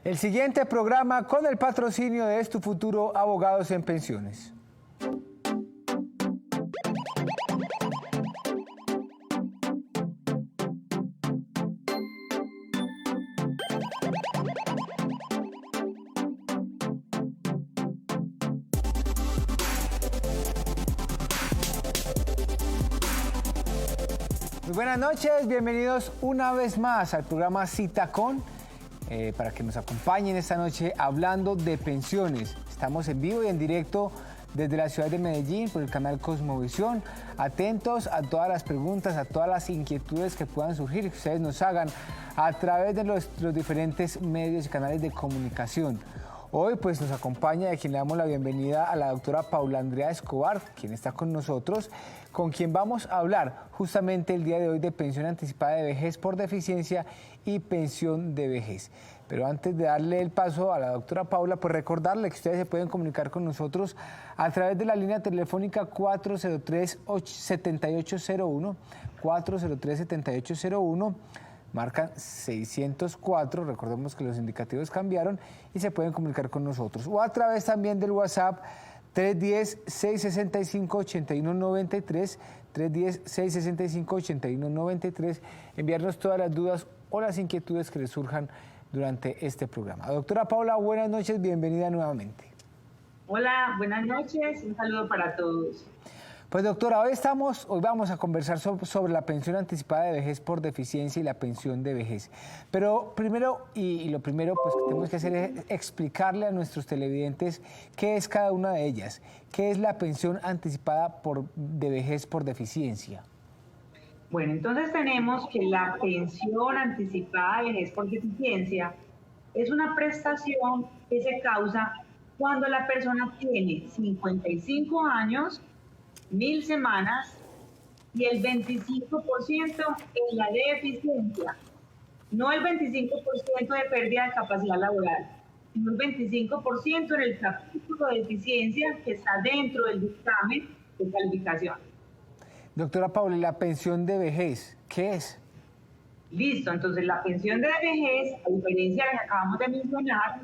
El siguiente programa con el patrocinio de Es Tu Futuro Abogados en Pensiones. Muy buenas noches, bienvenidos una vez más al programa Cita Con, para que nos acompañen esta noche hablando de pensiones. Estamos en vivo y en directo desde la ciudad de Medellín por el canal Cosmovisión. Atentos a todas las preguntas, a todas las inquietudes que puedan surgir, que ustedes nos hagan a través de los diferentes medios y canales de comunicación. Hoy pues nos acompaña, a quien le damos la bienvenida, a la doctora Paula Andrea Escobar, quien está con nosotros, con quien vamos a hablar justamente el día de hoy de pensión anticipada de vejez por deficiencia y pensión de vejez. Pero antes de darle el paso a la doctora Paula, pues recordarle que ustedes se pueden comunicar con nosotros a través de la línea telefónica 403-7801, 403-7801, marcan 604, recordemos que los indicativos cambiaron y se pueden comunicar con nosotros. O a través también del WhatsApp 310-665-8193, 310-665-8193, enviarnos todas las dudas o las inquietudes que les surjan durante este programa. Doctora Paula, buenas noches, bienvenida nuevamente. Hola, buenas noches, un saludo para todos. Pues doctora, hoy vamos a conversar sobre la pensión anticipada de vejez por deficiencia y la pensión de vejez. Pero primero, y lo primero pues, que tenemos que hacer es explicarle a nuestros televidentes qué es cada una de ellas. ¿Qué es la pensión anticipada de vejez por deficiencia? Bueno, entonces tenemos que la pensión anticipada de vejez por deficiencia es una prestación que se causa cuando la persona tiene 55 años, 1000 semanas y el 25% en la deficiencia. No el 25% de pérdida de capacidad laboral, sino el 25% en el capítulo de deficiencia que está dentro del dictamen de calificación. Doctora Paula, ¿y la pensión de vejez qué es? Listo, entonces la pensión de vejez, a diferencia de la que acabamos de mencionar,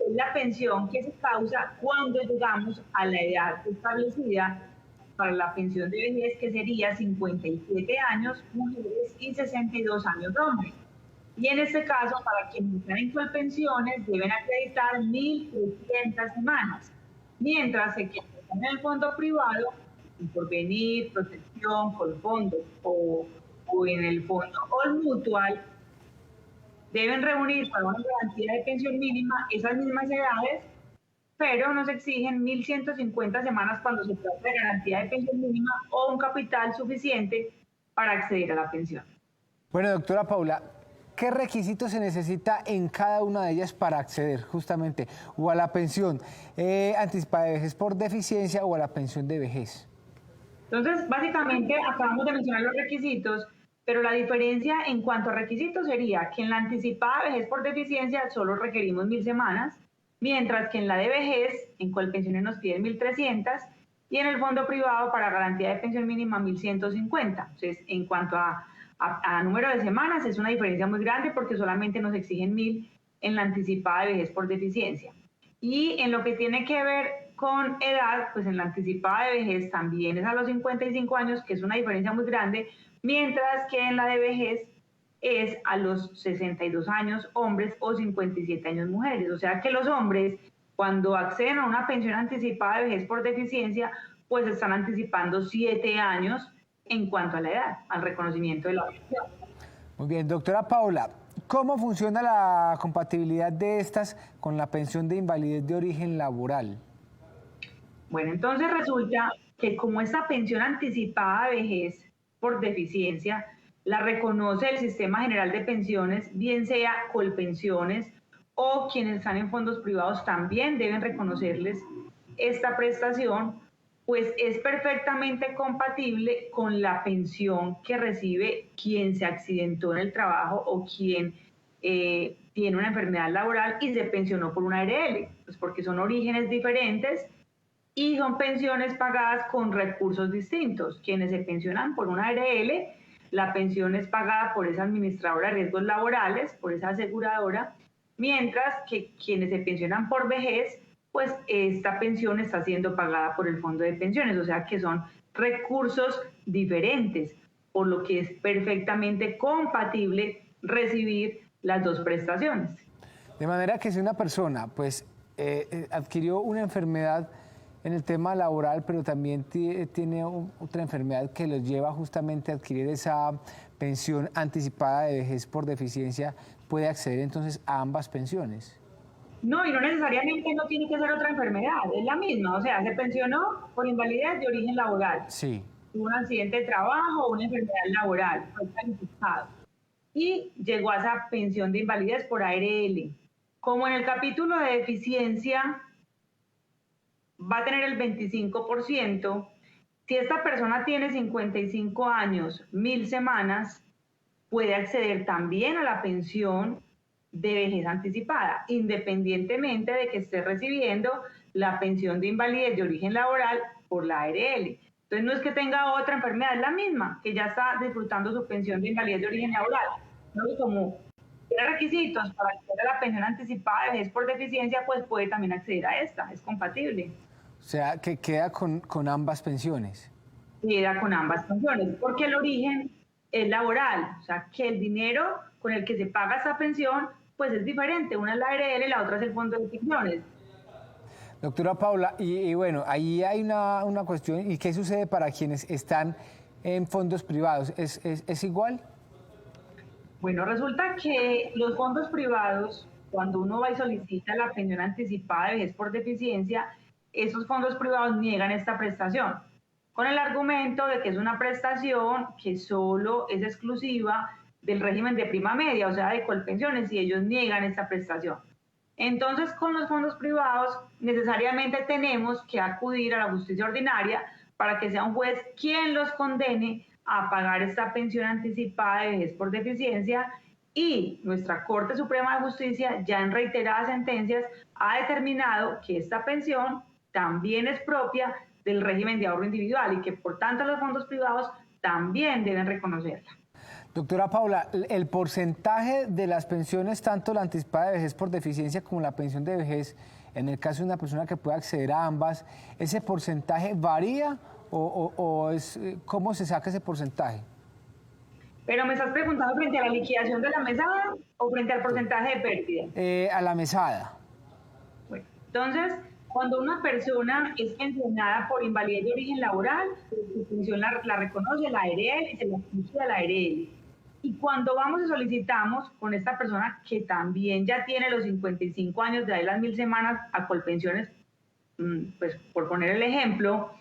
es la pensión que se causa cuando llegamos a la edad establecida para la pensión de vejez, que sería 57 años mujeres y 62 años hombres. Y en este caso, para quienes están en Colpensiones, deben acreditar 1.300 semanas, mientras que quienes están en el fondo privado, en Porvenir, Protección, Colfondo o en el fondo All Mutual, deben reunir para una garantía de pensión mínima esas mismas edades, pero nos exigen 1.150 semanas cuando se trata de garantía de pensión mínima o un capital suficiente para acceder a la pensión. Bueno, doctora Paula, ¿qué requisitos se necesita en cada una de ellas para acceder justamente o a la pensión anticipada de vejez por deficiencia o a la pensión de vejez? Entonces, básicamente, acabamos de mencionar los requisitos, pero la diferencia en cuanto a requisitos sería que en la anticipada de vejez por deficiencia solo requerimos 1000 semanas, mientras que en la de vejez, en Colpensiones nos piden 1.300 y en el fondo privado para garantía de pensión mínima 1.150. Entonces, en cuanto a número de semanas, es una diferencia muy grande porque solamente nos exigen 1000 en la anticipada de vejez por deficiencia. Y en lo que tiene que ver con edad, pues en la anticipada de vejez también es a los 55 años, que es una diferencia muy grande, mientras que en la de vejez es a los 62 años hombres o 57 años mujeres. O sea que los hombres, cuando acceden a una pensión anticipada de vejez por deficiencia, pues están anticipando 7 años en cuanto a la edad, al reconocimiento de la pensión. Muy bien, doctora Paula, ¿cómo funciona la compatibilidad de estas con la pensión de invalidez de origen laboral? Bueno, entonces resulta que como esta pensión anticipada de vejez por deficiencia la reconoce el Sistema General de Pensiones, bien sea Colpensiones o quienes están en fondos privados también deben reconocerles esta prestación, pues es perfectamente compatible con la pensión que recibe quien se accidentó en el trabajo o quien tiene una enfermedad laboral y se pensionó por una ARL, pues porque son orígenes diferentes y son pensiones pagadas con recursos distintos. Quienes se pensionan por una ARL, la pensión es pagada por esa administradora de riesgos laborales, por esa aseguradora, mientras que quienes se pensionan por vejez, pues esta pensión está siendo pagada por el fondo de pensiones, o sea que son recursos diferentes, por lo que es perfectamente compatible recibir las dos prestaciones. De manera que si una persona pues adquirió una enfermedad en el tema laboral, pero también tiene otra enfermedad que los lleva justamente a adquirir esa pensión anticipada de vejez por deficiencia, puede acceder entonces a ambas pensiones. No, y no necesariamente no tiene que ser otra enfermedad, es la misma, o sea, se pensionó por invalidez de origen laboral. Sí. Un accidente de trabajo o una enfermedad laboral, fue calificado. Y llegó a esa pensión de invalidez por ARL. Como en el capítulo de deficiencia va a tener el 25%, si esta persona tiene 55 años, 1000 semanas, puede acceder también a la pensión de vejez anticipada, independientemente de que esté recibiendo la pensión de invalidez de origen laboral por la ARL. Entonces no es que tenga otra enfermedad, es la misma, que ya está disfrutando su pensión de invalidez de origen laboral. ¿No? Y como tiene requisitos para acceder a la pensión anticipada de vejez por deficiencia, pues puede también acceder a esta, es compatible. O sea, que queda con ambas pensiones. Queda con ambas pensiones, porque el origen es laboral, o sea, que el dinero con el que se paga esa pensión, pues es diferente, una es la ARL y la otra es el fondo de pensiones. Doctora Paula, y bueno, ahí hay una cuestión, ¿y qué sucede para quienes están en fondos privados? ¿Es igual? Bueno, resulta que los fondos privados, cuando uno va y solicita la pensión anticipada de vejez por deficiencia, esos fondos privados niegan esta prestación, con el argumento de que es una prestación que solo es exclusiva del régimen de prima media, o sea, de Colpensiones, y ellos niegan esta prestación. Entonces, con los fondos privados, necesariamente tenemos que acudir a la justicia ordinaria para que sea un juez quien los condene a pagar esta pensión anticipada de vejez por deficiencia, y nuestra Corte Suprema de Justicia ya en reiteradas sentencias ha determinado que esta pensión también es propia del régimen de ahorro individual y que por tanto los fondos privados también deben reconocerla. Doctora Paula, el porcentaje de las pensiones, tanto la anticipada de vejez por deficiencia como la pensión de vejez, en el caso de una persona que pueda acceder a ambas, ¿ese porcentaje varía o es, cómo se saca ese porcentaje? Pero me estás preguntando frente a la liquidación de la mesada o frente al porcentaje de pérdida. A la mesada. Bueno, entonces, cuando una persona es pensionada por invalidez de origen laboral, su pensión la reconoce la ARL y se la ajusta a la ARL. Y cuando vamos y solicitamos con esta persona que también ya tiene los 55 años de ahí las 1000 semanas a Colpensiones, pues por poner el ejemplo,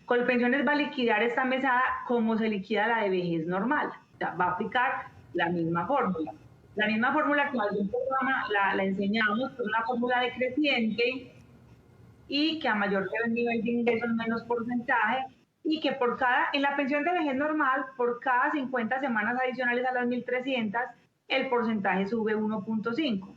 Colpensiones va a liquidar esta mesada como se liquida la de vejez normal. O sea, va a aplicar la misma fórmula. La misma fórmula que en algún programa la enseñamos, que es una fórmula decreciente y que a mayor nivel de ingresos menos porcentaje, y que por cada, en la pensión de vejez normal, por cada 50 semanas adicionales a las 1300, el porcentaje sube 1.5.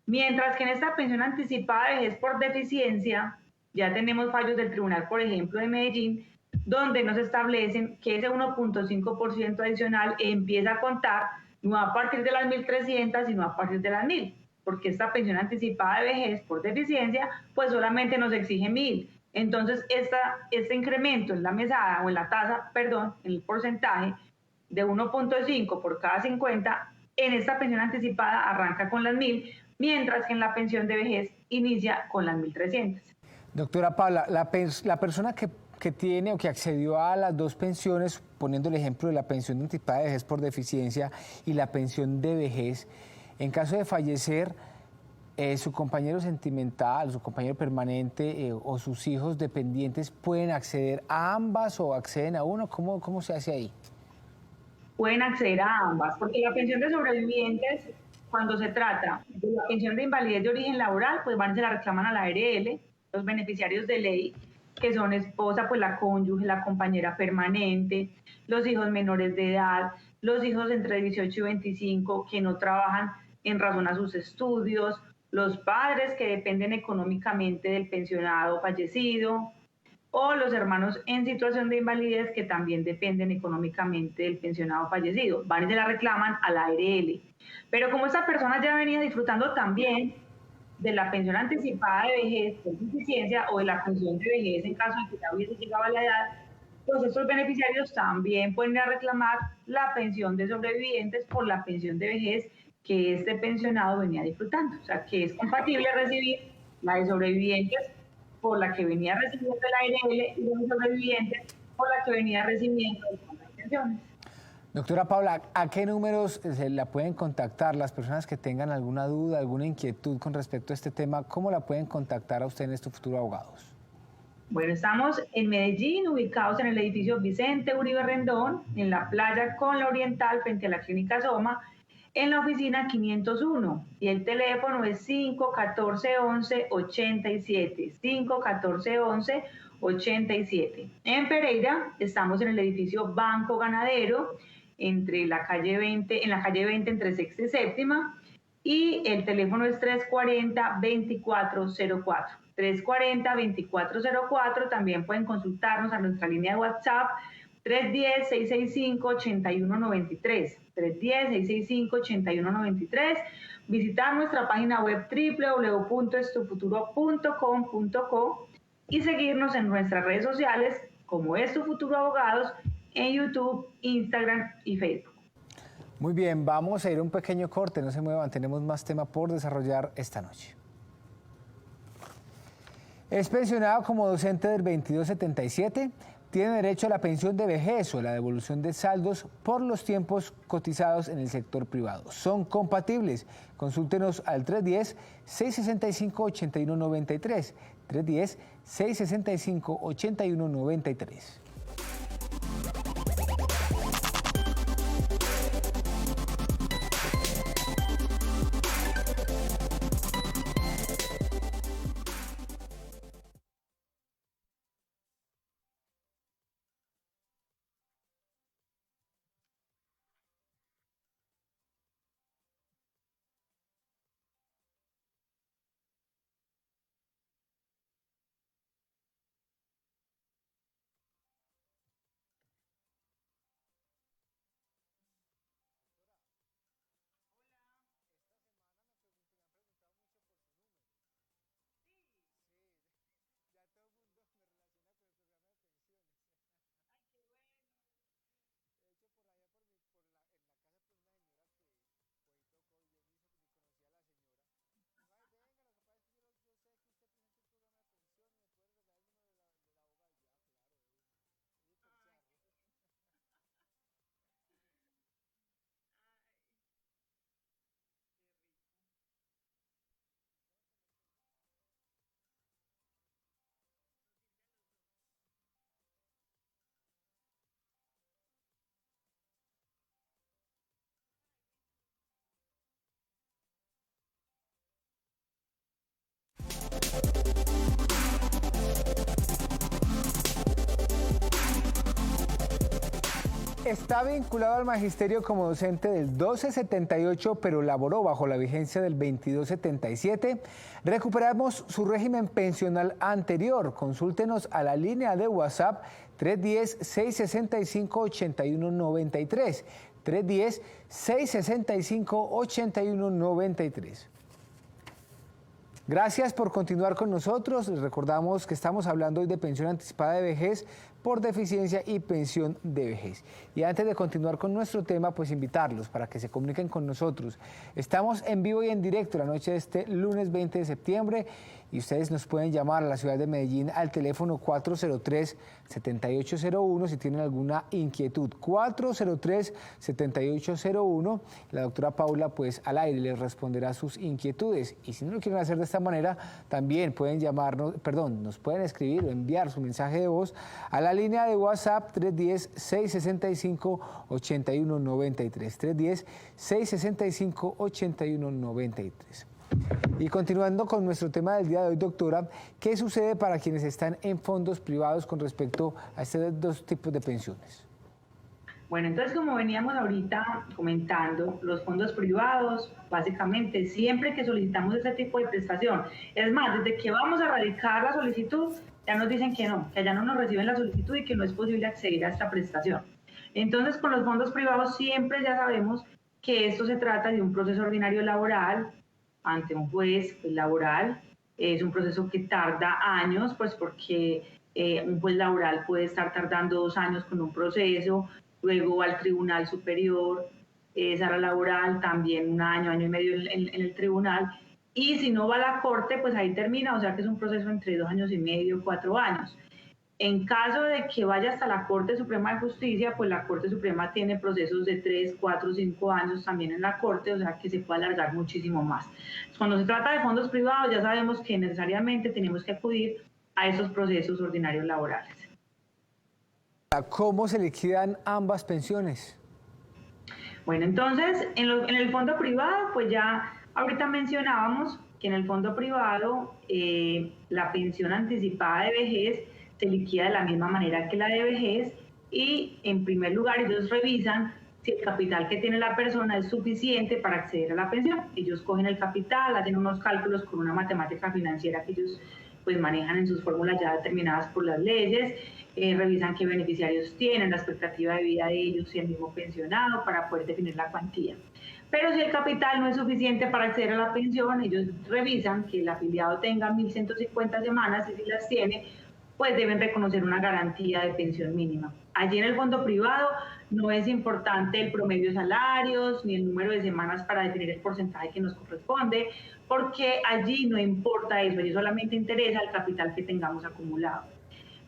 Mientras que en esta pensión anticipada de vejez por deficiencia, ya tenemos fallos del tribunal, por ejemplo, de Medellín, donde nos establecen que ese 1.5% adicional empieza a contar no a partir de las 1300, sino a partir de las 1000, porque esta pensión anticipada de vejez por deficiencia, pues solamente nos exige 1000. Entonces, este incremento en la mesada o en la tasa, perdón, en el porcentaje de 1.5 por cada 50, en esta pensión anticipada arranca con las 1000, mientras que en la pensión de vejez inicia con las 1300. Doctora Paula, la persona que tiene o que accedió a las dos pensiones, poniendo el ejemplo de la pensión anticipada de vejez por deficiencia y la pensión de vejez, en caso de fallecer, su compañero sentimental, su compañero permanente o sus hijos dependientes pueden acceder a ambas o acceden a uno. ¿Cómo se hace ahí? Pueden acceder a ambas, porque la pensión de sobrevivientes, cuando se trata de la pensión de invalidez de origen laboral, pues van y se la reclaman a la ARL, los beneficiarios de ley, que son esposa, pues la cónyuge, la compañera permanente, los hijos menores de edad, los hijos entre 18 y 25 que no trabajan en razón a sus estudios, los padres que dependen económicamente del pensionado fallecido, o los hermanos en situación de invalidez que también dependen económicamente del pensionado fallecido. Van y se la reclaman a la ARL. Pero como esta persona ya venía disfrutando también de la pensión anticipada de vejez por deficiencia o de la pensión de vejez en caso de que ya hubiese llegado a la edad, pues estos beneficiarios también pueden ir a reclamar la pensión de sobrevivientes por la pensión de vejez que este pensionado venía disfrutando. O sea, que es compatible recibir la de sobrevivientes por la que venía recibiendo la ARL y la de sobrevivientes por la que venía recibiendo el fondo de pensiones. Doctora Paula, ¿a qué números se la pueden contactar las personas que tengan alguna duda, alguna inquietud con respecto a este tema? ¿Cómo la pueden contactar a usted en este Futuro Abogados? Bueno, estamos en Medellín, ubicados en el edificio Vicente Uribe Rendón, en la playa con la Oriental, frente a la Clínica Soma, en la oficina 501. Y el teléfono es 514-11-87, 514-11-87. En Pereira estamos en el edificio Banco Ganadero, en la calle 20 entre Sexta y Séptima, y el teléfono es 340-2404. 340-2404, también pueden consultarnos a nuestra línea de WhatsApp 310-665-8193, 310-665-8193, visitar nuestra página web www.estufuturo.com.co y seguirnos en nuestras redes sociales como Es Tu Futuro Abogados en YouTube, Instagram y Facebook. Muy bien, vamos a ir a un pequeño corte, no se muevan, tenemos más tema por desarrollar esta noche. Es pensionado como docente del 2277, tiene derecho a la pensión de vejez o la devolución de saldos por los tiempos cotizados en el sector privado. Son compatibles. Consúltenos al 310-665-8193, 310-665-8193. Está vinculado al magisterio como docente del 1278, pero laboró bajo la vigencia del 2277. Recuperamos su régimen pensional anterior. Consúltenos a la línea de WhatsApp 310-665-8193. 310-665-8193. Gracias por continuar con nosotros. Les recordamos que estamos hablando hoy de pensión anticipada de vejez por deficiencia y pensión de vejez. Y antes de continuar con nuestro tema, pues invitarlos para que se comuniquen con nosotros. Estamos en vivo y en directo la noche de este lunes 20 de septiembre y ustedes nos pueden llamar a la ciudad de Medellín al teléfono 403-7801 si tienen alguna inquietud. 403-7801. La doctora Paula pues al aire les responderá sus inquietudes. Y si no lo quieren hacer de esta manera, también pueden llamarnos, nos pueden escribir o enviar su mensaje de voz a la línea de WhatsApp 310-665-8193. 310-665-8193. Y continuando con nuestro tema del día de hoy, doctora, ¿qué sucede para quienes están en fondos privados con respecto a estos dos tipos de pensiones? Bueno, entonces como veníamos ahorita comentando, los fondos privados, básicamente siempre que solicitamos este tipo de prestación, es más, desde que vamos a radicar la solicitud, ya nos dicen que no, que allá no nos reciben la solicitud y que no es posible acceder a esta prestación. Entonces con los fondos privados siempre ya sabemos que esto se trata de un proceso ordinario laboral ante un juez laboral. Es un proceso que tarda años, pues porque un juez laboral puede estar tardando 2 años con un proceso, luego al Tribunal Superior, sala laboral, también 1 año, año y medio en el tribunal, y si no va a la Corte, pues ahí termina, o sea que es un proceso entre 2 años y medio, 4 años. En caso de que vaya hasta la Corte Suprema de Justicia, pues la Corte Suprema tiene procesos de 3, 4, 5 años también en la Corte, o sea que se puede alargar muchísimo más. Cuando se trata de fondos privados, ya sabemos que necesariamente tenemos que acudir a esos procesos ordinarios laborales. ¿Cómo se liquidan ambas pensiones? Bueno, entonces, en el fondo privado, pues ya ahorita mencionábamos que en el fondo privado la pensión anticipada de vejez se liquida de la misma manera que la de vejez y en primer lugar ellos revisan si el capital que tiene la persona es suficiente para acceder a la pensión. Ellos cogen el capital, hacen unos cálculos con una matemática financiera que ellos pues manejan en sus fórmulas ya determinadas por las leyes, revisan qué beneficiarios tienen, la expectativa de vida de ellos y el mismo pensionado para poder definir la cuantía. Pero si el capital no es suficiente para acceder a la pensión, ellos revisan que el afiliado tenga 1.150 semanas y si las tiene, pues deben reconocer una garantía de pensión mínima. Allí en el fondo privado no es importante el promedio de salarios ni el número de semanas para definir el porcentaje que nos corresponde, porque allí no importa eso, allí solamente interesa el capital que tengamos acumulado.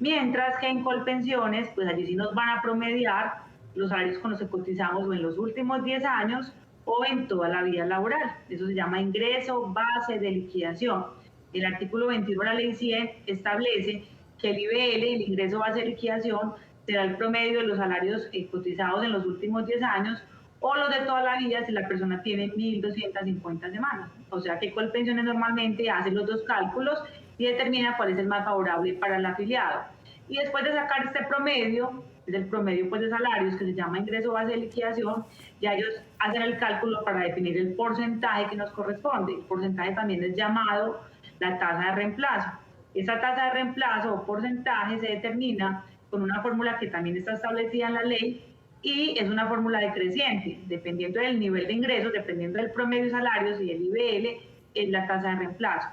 Mientras que en Colpensiones, pues allí sí nos van a promediar los salarios con los que cotizamos o en los últimos 10 años o en toda la vida laboral. Eso se llama ingreso base de liquidación. El artículo 21 de la ley 100 establece que el IBL, el ingreso base de liquidación, será el promedio de los salarios cotizados en los últimos 10 años o los de toda la vida si la persona tiene 1.250 semanas. O sea que Colpensiones normalmente hace los dos cálculos y determina cuál es el más favorable para el afiliado. Y después de sacar este promedio, es el promedio pues, de salarios que se llama ingreso base de liquidación, ya ellos hacen el cálculo para definir el porcentaje que nos corresponde. El porcentaje también es llamado la tasa de reemplazo. Esa tasa de reemplazo o porcentaje se determina con una fórmula que también está establecida en la ley y es una fórmula decreciente, dependiendo del nivel de ingresos, dependiendo del promedio de salarios y el IBL, es la tasa de reemplazo.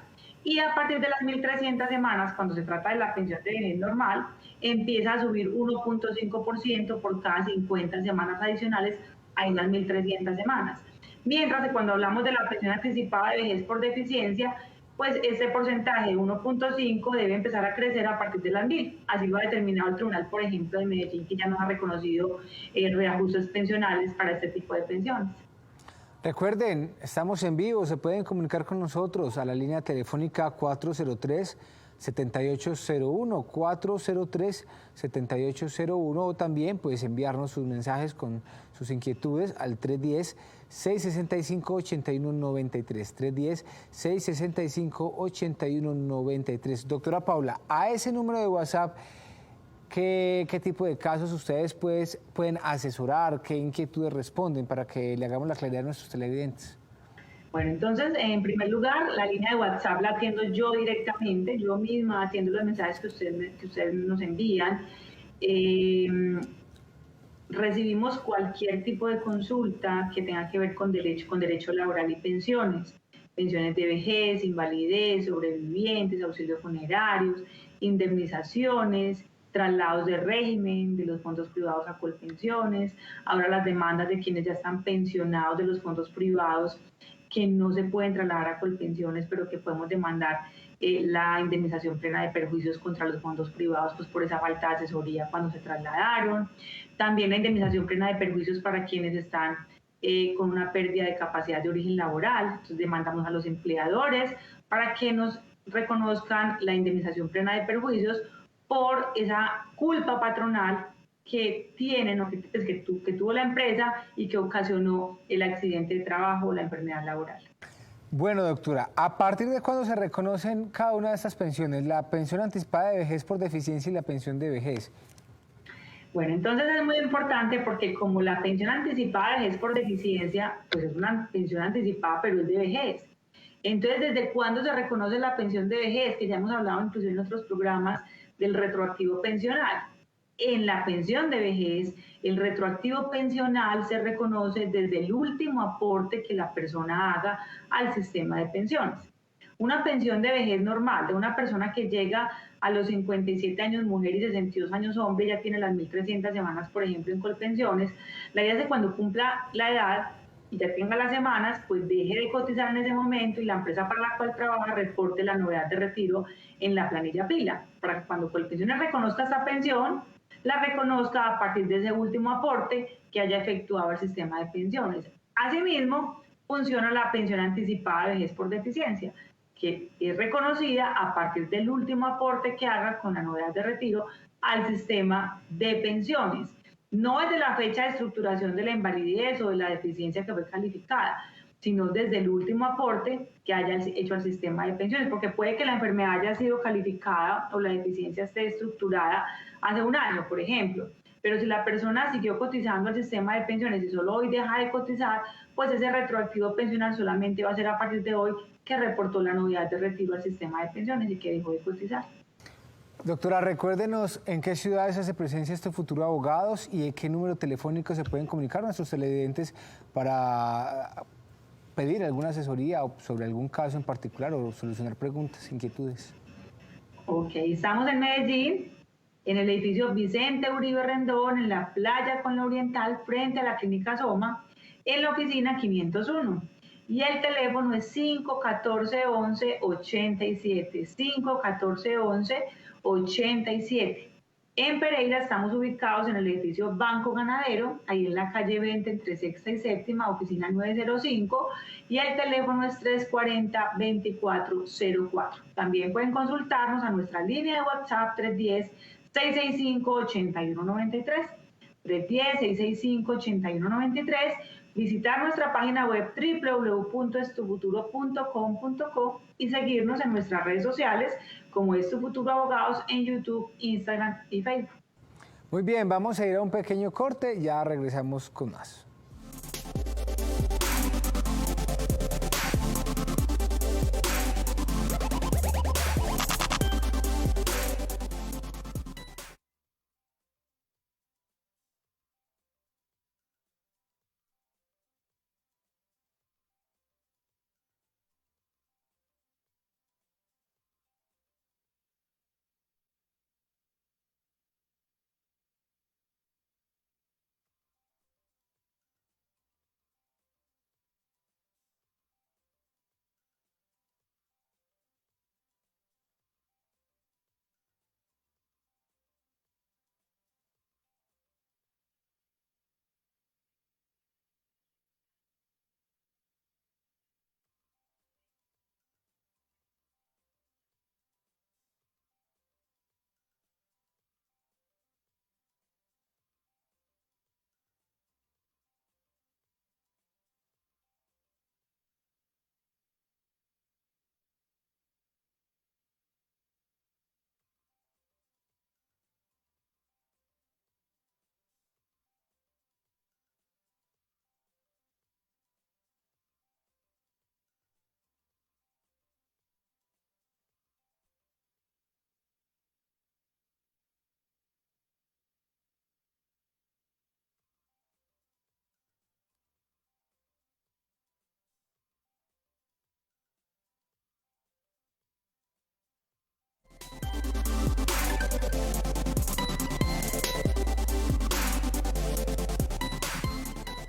Y a partir de las 1.300 semanas, cuando se trata de la pensión de vejez normal, empieza a subir 1.5% por cada 50 semanas adicionales a esas 1.300 semanas. Mientras que cuando hablamos de la pensión anticipada de vejez por deficiencia, pues ese porcentaje de 1.5 debe empezar a crecer a partir de las 1.000. Así lo ha determinado el Tribunal, por ejemplo, de Medellín, que ya nos ha reconocido reajustes pensionales para este tipo de pensiones. Recuerden, estamos en vivo, se pueden comunicar con nosotros a la línea telefónica 403-7801, 403-7801, o también puedes enviarnos sus mensajes con sus inquietudes al 310-665-8193, 310-665-8193. Doctora Paula, a ese número de WhatsApp, ¿qué tipo de casos ustedes pueden asesorar? ¿Qué inquietudes responden para que le hagamos la claridad a nuestros televidentes? Bueno, entonces, en primer lugar, la línea de WhatsApp la atiendo yo directamente, yo misma atiendo los mensajes que ustedes nos envían. Recibimos cualquier tipo de consulta que tenga que ver con derecho laboral y pensiones de vejez, invalidez, sobrevivientes, auxilios funerarios, indemnizaciones, traslados de régimen de los fondos privados a Colpensiones, ahora las demandas de quienes ya están pensionados de los fondos privados que no se pueden trasladar a Colpensiones, pero que podemos demandar la indemnización plena de perjuicios contra los fondos privados pues por esa falta de asesoría cuando se trasladaron. También la indemnización plena de perjuicios para quienes están con una pérdida de capacidad de origen laboral. Entonces demandamos a los empleadores para que nos reconozcan la indemnización plena de perjuicios por esa culpa patronal que tienen o que tuvo la empresa y que ocasionó el accidente de trabajo o la enfermedad laboral. Bueno, doctora, ¿a partir de cuándo se reconocen cada una de estas pensiones? La pensión anticipada de vejez por deficiencia y la pensión de vejez. Bueno, entonces es muy importante porque como la pensión anticipada de vejez por deficiencia, pues es una pensión anticipada, pero es de vejez. Entonces, ¿desde cuándo se reconoce la pensión de vejez? Que ya hemos hablado incluso en otros programas del retroactivo pensional. En la pensión de vejez, el retroactivo pensional se reconoce desde el último aporte que la persona haga al sistema de pensiones. Una pensión de vejez normal de una persona que llega a los 57 años mujer y 62 años hombre, ya tiene las 1.300 semanas, por ejemplo, en Colpensiones. La idea es que cuando cumpla la edad y ya tenga las semanas, pues deje de cotizar en ese momento y la empresa para la cual trabaja reporte la novedad de retiro en la planilla pila, para que cuando Colpensiones reconozca esta pensión, la reconozca a partir de ese último aporte que haya efectuado el sistema de pensiones. Asimismo, funciona la pensión anticipada de vejez por deficiencia, que es reconocida a partir del último aporte que haga con la novedad de retiro al sistema de pensiones. No desde la fecha de estructuración de la invalidez o de la deficiencia que fue calificada, sino desde el último aporte que haya hecho al sistema de pensiones, porque puede que la enfermedad haya sido calificada o la deficiencia esté estructurada hace un año, por ejemplo. Pero si la persona siguió cotizando al sistema de pensiones y solo hoy deja de cotizar, pues ese retroactivo pensional solamente va a ser a partir de hoy que reportó la novedad de retiro al sistema de pensiones y que dejó de cotizar. Doctora, recuérdenos en qué ciudades hace presencia este Futuro Abogados y en qué número telefónico se pueden comunicar nuestros televidentes para pedir alguna asesoría sobre algún caso en particular o solucionar preguntas, inquietudes. Ok, estamos en Medellín, en el edificio Vicente Uribe Rendón, en la playa con la Oriental, frente a la Clínica Soma, en la oficina 501. Y el teléfono es 514-11-87, 514-11-87. En Pereira estamos ubicados en el edificio Banco Ganadero, ahí en la calle 20 entre Sexta y Séptima, oficina 905, y el teléfono es 340-2404. También pueden consultarnos a nuestra línea de WhatsApp 310-665-8193, 310-665-8193, visitar nuestra página web www.estufuturo.com.co y seguirnos en nuestras redes sociales como Es Tu Futuro Abogados en YouTube, Instagram y Facebook. Muy bien, vamos a ir a un pequeño corte, ya regresamos con más.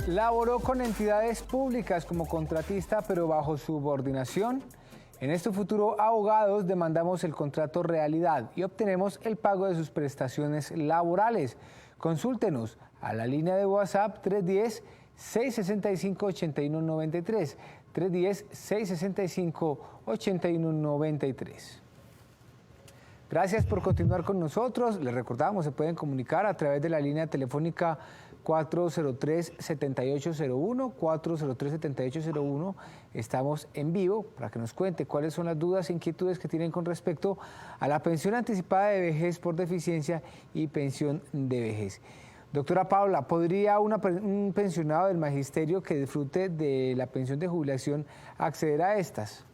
Laboró con entidades públicas como contratista, pero bajo subordinación. En este Futuro Abogados demandamos el contrato realidad y obtenemos el pago de sus prestaciones laborales. Consúltenos a la línea de WhatsApp 310-665-8193, 310-665-8193. Gracias por continuar con nosotros. Les recordamos, se pueden comunicar a través de la línea telefónica 403-7801, 403-7801. Estamos en vivo para que nos cuente cuáles son las dudas e inquietudes que tienen con respecto a la pensión anticipada de vejez por deficiencia y pensión de vejez. Doctora Paula, ¿podría un pensionado del magisterio que disfrute de la pensión de jubilación acceder a estas?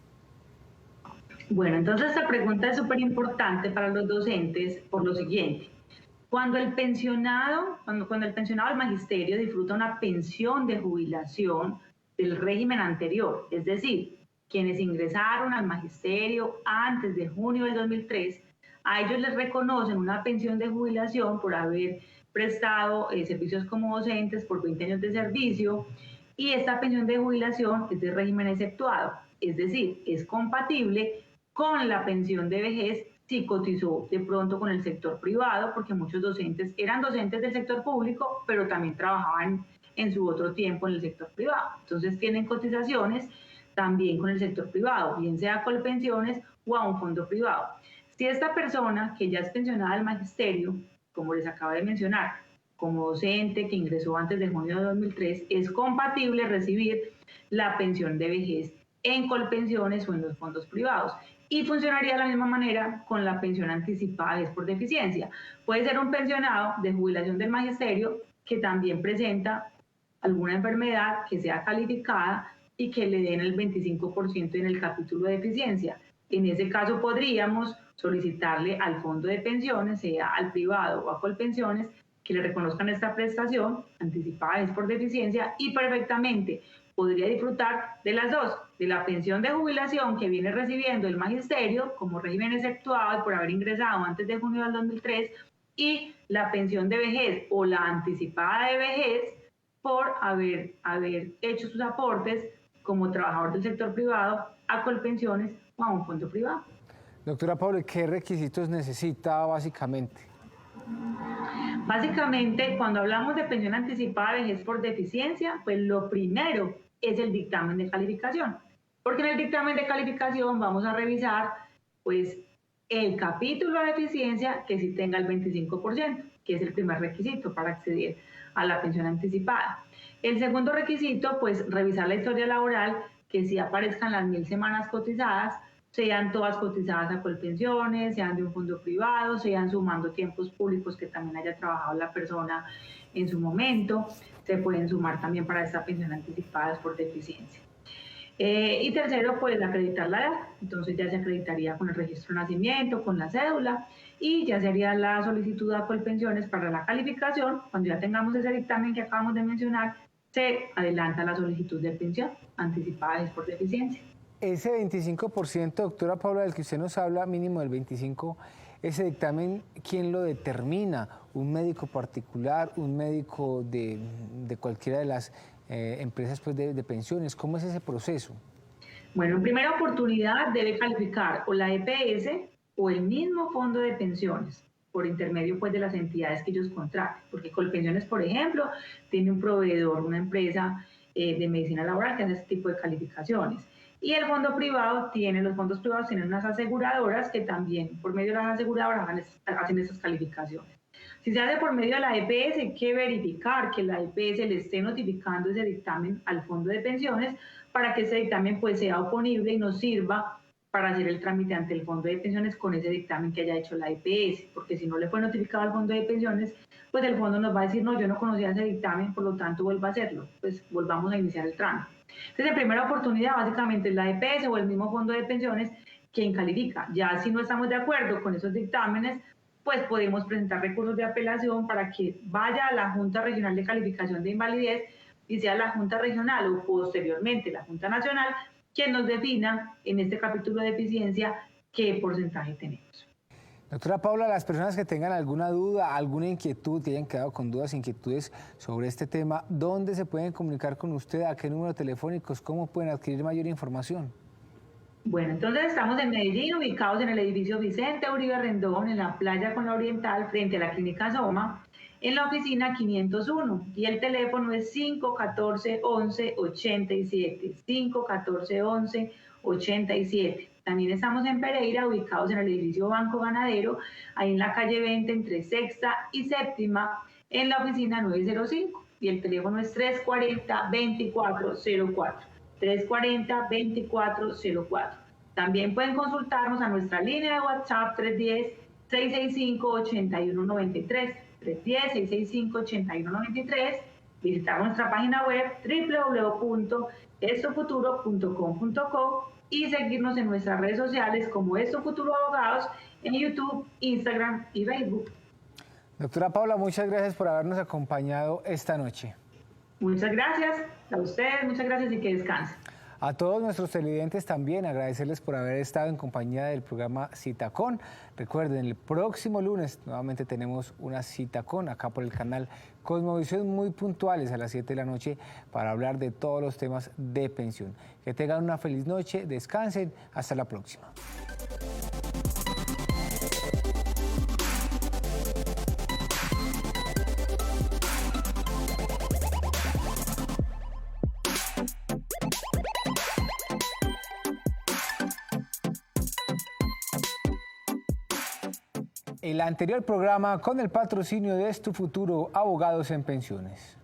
Bueno, entonces esta pregunta es súper importante para los docentes por lo siguiente. Cuando el pensionado del magisterio disfruta una pensión de jubilación del régimen anterior, es decir, quienes ingresaron al magisterio antes de junio del 2003, a ellos les reconocen una pensión de jubilación por haber prestado servicios como docentes por 20 años de servicio, y esta pensión de jubilación es de régimen exceptuado, es decir, es compatible con la pensión de vejez si cotizó de pronto con el sector privado, porque muchos docentes eran docentes del sector público, pero también trabajaban en su otro tiempo en el sector privado. Entonces tienen cotizaciones también con el sector privado, bien sea Colpensiones o a un fondo privado. Si esta persona que ya es pensionada del magisterio, como les acabo de mencionar, como docente que ingresó antes de junio de 2003, es compatible recibir la pensión de vejez en Colpensiones o en los fondos privados. Y funcionaría de la misma manera con la pensión anticipada de por deficiencia. Puede ser un pensionado de jubilación del magisterio que también presenta alguna enfermedad que sea calificada y que le den el 25% en el capítulo de deficiencia. En ese caso podríamos solicitarle al fondo de pensiones, sea al privado o a Colpensiones, que le reconozcan esta prestación anticipada es por deficiencia, y perfectamente podría disfrutar de las dos, de la pensión de jubilación que viene recibiendo el magisterio como régimen exceptuado por haber ingresado antes de junio del 2003, y la pensión de vejez o la anticipada de vejez por haber hecho sus aportes como trabajador del sector privado a Colpensiones o a un fondo privado. Doctora Paula, ¿qué requisitos necesita básicamente? Básicamente, cuando hablamos de pensión anticipada de vejez por deficiencia, pues lo primero es el dictamen de calificación, porque en el dictamen de calificación vamos a revisar pues el capítulo de deficiencia que sí tenga el 25%, que es el primer requisito para acceder a la pensión anticipada. El segundo requisito, pues revisar la historia laboral, que sí aparezcan las 1000 semanas cotizadas, sean todas cotizadas a Colpensiones, sean de un fondo privado, sean sumando tiempos públicos que también haya trabajado la persona en su momento, se pueden sumar también para esta pensión anticipada por deficiencia. Y tercero, pues acreditar la edad, entonces ya se acreditaría con el registro de nacimiento, con la cédula, y ya sería la solicitud a Colpensiones para la calificación. Cuando ya tengamos ese dictamen que acabamos de mencionar, se adelanta la solicitud de pensión anticipada por deficiencia. Ese 25%, doctora Paula, del que usted nos habla, mínimo del 25%, ese dictamen, ¿quién lo determina? ¿Un médico particular, un médico de cualquiera de las empresas pues, de pensiones? ¿Cómo es ese proceso? Bueno, en primera oportunidad debe calificar o la EPS o el mismo fondo de pensiones por intermedio pues, de las entidades que ellos contraten, porque Colpensiones, por ejemplo, tiene un proveedor, una empresa de medicina laboral que hace este tipo de calificaciones. Y el fondo privado los fondos privados tienen unas aseguradoras que también por medio de las aseguradoras hacen esas calificaciones. Si se hace por medio de la EPS, hay que verificar que la EPS le esté notificando ese dictamen al fondo de pensiones para que ese dictamen pues sea oponible y nos sirva para hacer el trámite ante el fondo de pensiones con ese dictamen que haya hecho la EPS, porque si no le fue notificado al fondo de pensiones, pues el fondo nos va a decir, no, yo no conocía ese dictamen, por lo tanto vuelva a hacerlo, pues volvamos a iniciar el trámite. Entonces, en primera oportunidad, básicamente es la EPS o el mismo fondo de pensiones quien califica. Ya si no estamos de acuerdo con esos dictámenes, pues podemos presentar recursos de apelación para que vaya a la Junta Regional de Calificación de Invalidez y sea la Junta Regional o posteriormente la Junta Nacional quien nos defina en este capítulo de deficiencia qué porcentaje tenemos. Doctora Paula, las personas que tengan alguna duda, alguna inquietud, que hayan quedado con dudas, inquietudes sobre este tema, ¿dónde se pueden comunicar con usted? ¿A qué número telefónicos? ¿Cómo pueden adquirir mayor información? Bueno, entonces estamos en Medellín, ubicados en el edificio Vicente Uribe Rendón, en la playa con la Oriental, frente a la Clínica Soma, en la oficina 501, y el teléfono es 514-11-87, 514-11-87. También estamos en Pereira, ubicados en el edificio Banco Ganadero, ahí en la calle 20, entre Sexta y Séptima, en la oficina 905 y el teléfono es 340-2404. 340-2404. También pueden consultarnos a nuestra línea de WhatsApp 310-665-8193. 310-665-8193. Visitar nuestra página web www.estofuturo.com.co y seguirnos en nuestras redes sociales como Esto Futuro Abogados en YouTube, Instagram y Facebook. Doctora Paula, muchas gracias por habernos acompañado esta noche. Muchas gracias a ustedes, muchas gracias y que descansen. A todos nuestros televidentes también agradecerles por haber estado en compañía del programa Cita Con. Recuerden, el próximo lunes nuevamente tenemos una Cita Con acá por el canal Cosmovisión, muy puntuales a las 7 de la noche para hablar de todos los temas de pensión. Que tengan una feliz noche, descansen, hasta la próxima. El anterior programa con el patrocinio de Tu Futuro Abogados en Pensiones.